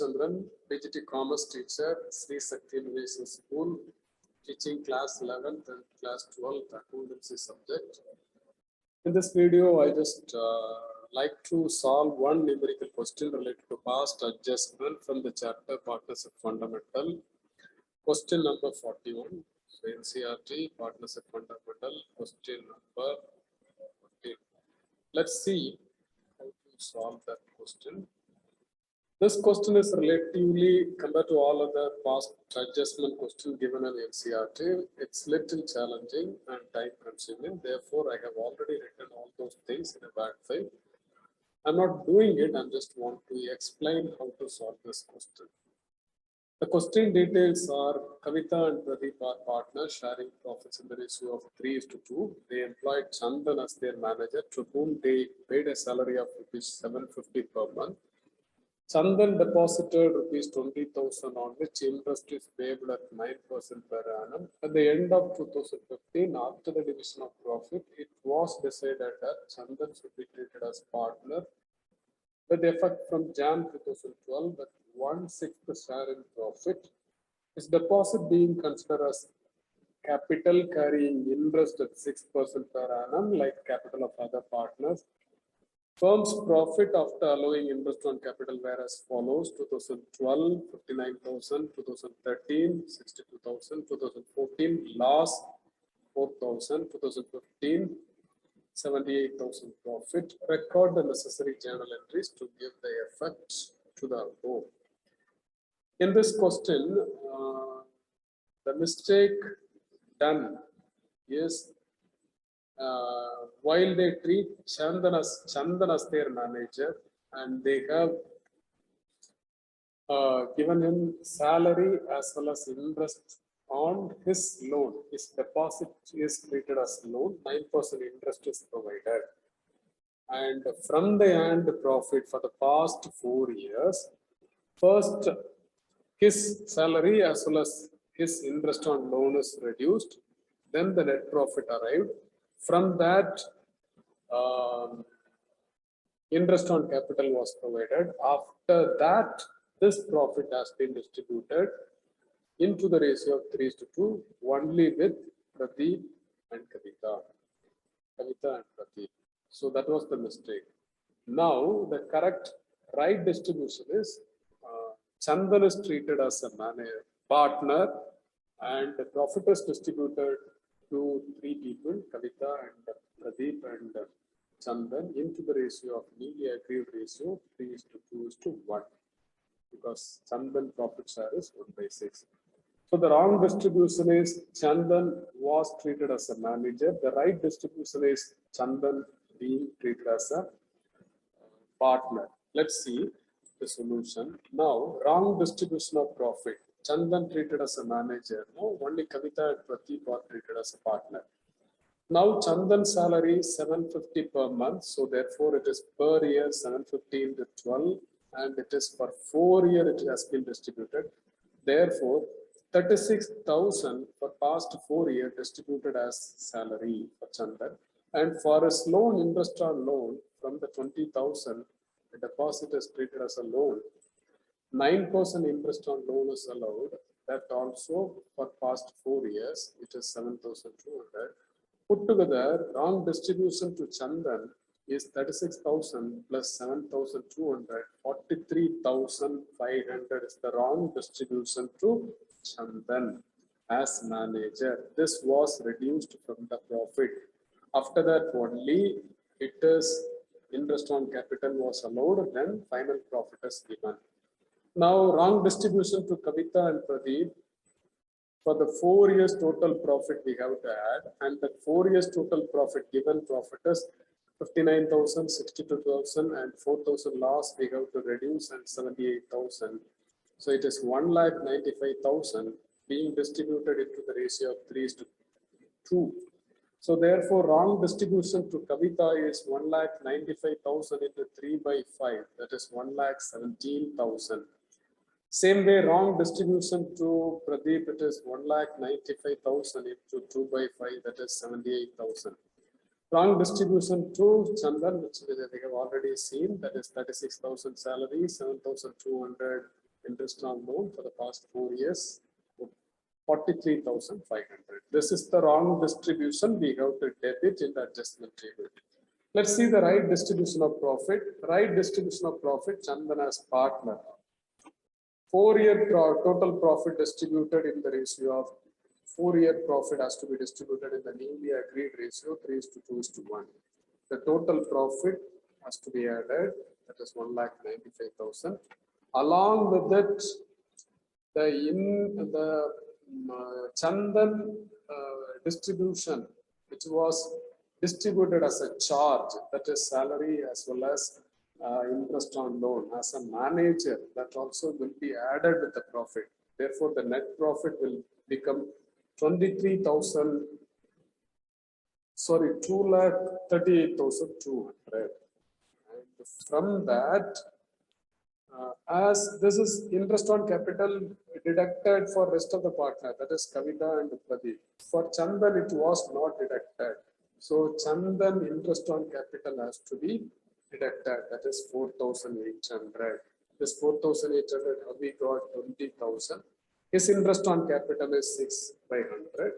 Ramachandran, PGT Commerce teacher, Sri Sakti Innovation School, teaching class 11th and class 12th accountancy subject. In this video, I just like to solve one numerical question related to past adjustment from the chapter Partnership Fundamental. Question number 41. So NCERT Partnership Fundamental, question number 14. Let's see how to solve that question. This question is relatively, compared to all other past adjustment questions given in NCERT, it's little challenging and time consuming. Therefore, I have already written all those things in a back file. I'm not doing it, I just want to explain how to solve this question. The question details are Kavita and Pradeep are partners sharing profits in the ratio of 3:2. They employed Chandan as their manager, to whom they paid a salary of ₹750 per month. Chandan deposited ₹20,000 on which interest is payable at 9% per annum. At the end of 2015, after the division of profit, it was decided that Chandan should be treated as partner with effect from Jan 2012 at 1/6 share in profit. His deposit being considered as capital carrying interest at 6% per annum, like capital of other partners. Firm's profit after allowing interest on capital were as follows: 2012, 59,000, 2013, 62,000, 2014, loss 4,000, 2015, 78,000 profit. Record the necessary journal entries to give the effect to the above. In this question, the mistake done is while they treat Chandan as their manager and they have given him salary as well as interest on his loan. His deposit is treated as loan, 9% interest is provided. And from the earned profit for the past 4 years, first his salary as well as his interest on loan is reduced, then the net profit arrived. From that, interest on capital was provided. After that, this profit has been distributed into the ratio of 3:2, only with Pradeep and Kavita. Kavita and Pradeep. So that was the mistake. Now, the correct right distribution is Chandan is treated as a partner and the profit is distributed to 3 people, Kavita and Pradeep and Chandan, into the ratio of newly agreed ratio 3:2:1, because Chandan profit share is 1/6. So the wrong distribution is Chandan was treated as a manager. The right distribution is Chandan being treated as a partner. Let's see the solution. Now, wrong distribution of profit. Chandan treated as a manager. No, only Kavita and Pradeep are treated as a partner. Now, Chandan's salary is 750 per month. So therefore, it is per year 750 into 12, and it is for 4 years it has been distributed. Therefore, 36,000 for past 4 years distributed as salary for Chandan. And for his loan, interest on loan from the 20,000, the deposit is treated as a loan. 9% interest on loan is allowed. That also for past 4 years, it is 7,200. Put together, wrong distribution to Chandan is 36,000 plus 7,200, 43,500 is the wrong distribution to Chandan as manager. This was reduced from the profit. After that only it is interest on capital was allowed, then final profit is given. Now, wrong distribution to Kavita and Pradeep. For the 4 years total profit we have to add, and the 4 years total profit, given profit is 59,000, 62,000 and 4,000 loss we have to reduce, and 78,000. So it is 1,95,000 being distributed into the ratio of 3:2. So therefore, wrong distribution to Kavita is 1,95,000 into 3/5, that is 1,17,000. Same way, wrong distribution to Pradeep, it is 1,95,000 into 2/5, that is 78,000. Wrong distribution to Chandan, which we have already seen, that is 36,000 salary, 7,200 interest on loan for the past 4 years, 43,500. This is the wrong distribution. We have to debit in the adjustment table. Let's see the right distribution of profit. Right distribution of profit, Chandan as partner. 4-year total profit distributed in the ratio of 4-year profit has to be distributed in the newly agreed ratio 3:2:1. The total profit has to be added, that is 1,95,000. Along with it, the Chandan distribution, which was distributed as a charge, that is salary as well as interest on loan, as a manager, that also will be added with the profit. Therefore, the net profit will become 23,000. Sorry, 2,38,200. And from that, as this is interest on capital deducted for rest of the partner, that is Kavita and Pradeep. For Chandan, it was not deducted. So Chandan interest on capital has to be deducted. That is 4,800. This 4,800, we got 20,000. His interest on capital is 6/100.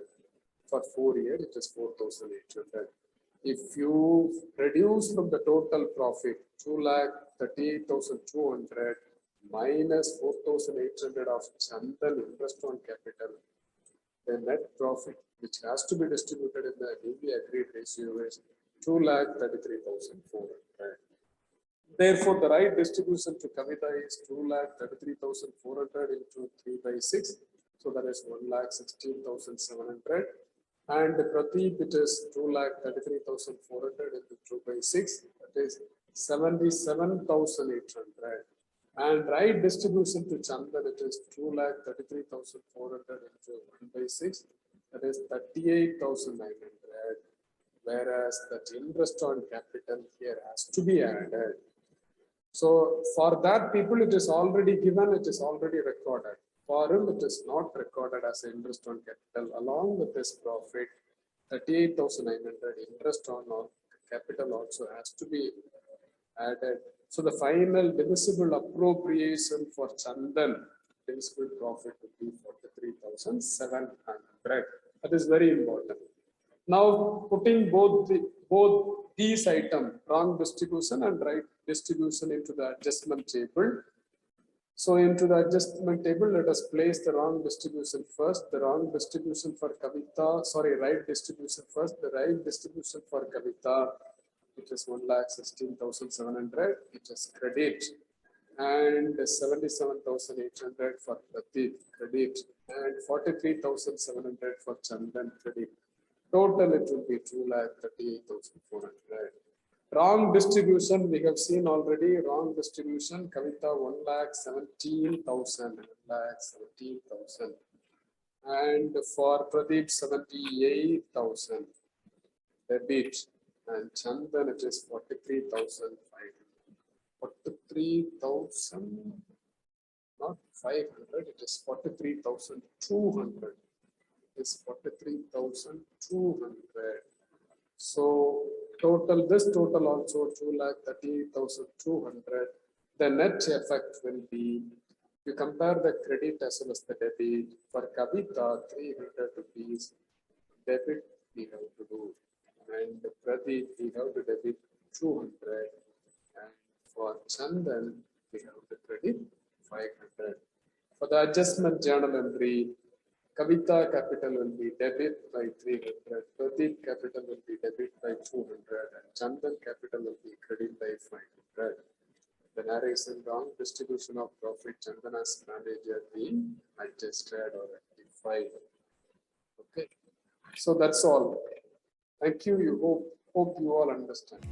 For 4 years, it is 4,800. If you reduce from the total profit 2,38,200 minus 4,800 of Chandan interest on capital, the net profit which has to be distributed in the newly agreed ratio is 2,33,400. Therefore, the right distribution to Kavita is 2,33,400 into 3/6. So that is 1,16,700. And Pradeep, it is 2,33,400 into 2/6. That is 77,800. And right distribution to Chandan, it is 2,33,400 into 1/6. That is 38,900. Whereas that interest on capital here has to be added. So for that people, it is already given, it is already recorded. For him, it is not recorded as interest on capital. Along with this profit, 38,900 interest on capital also has to be added. So the final divisible appropriation for Chandan, divisible profit would be 43,700. That is very important. Now putting both these items, wrong distribution and right distribution, into the adjustment table. So into the adjustment table, let us place the wrong distribution first. The wrong distribution for Kavita, sorry, right distribution first. The right distribution for Kavita, which is 1,16,700, it is credit, and 77,800 for Pradeep, credit, and 43,700 for Chandan, credit. Total, it will be 2,38,400. Wrong distribution, we have seen already. Wrong distribution, Kavita 1,17,000, 1,17,000, and for Pradeep 78,000 debit, and Chandan it is 43,500. 43,000, not 500. It is 43,200. It is 43,200. So total, this total also 2,38,200. The net effect will be, you compare the credit as well as the debit. For Kavita, 300 rupees debit we have to do, and Pradeep we have to debit 200, and for Chandan we have to credit 500. For the adjustment journal entry, Kavita capital will be debit by 300, Pradeep capital will be debit by 200, and Chandan capital will be credit by 500. The narration wrong distribution of profit, Chandan as manager being adjusted or rectified. Okay, so that's all. Thank you. Hope you all understand.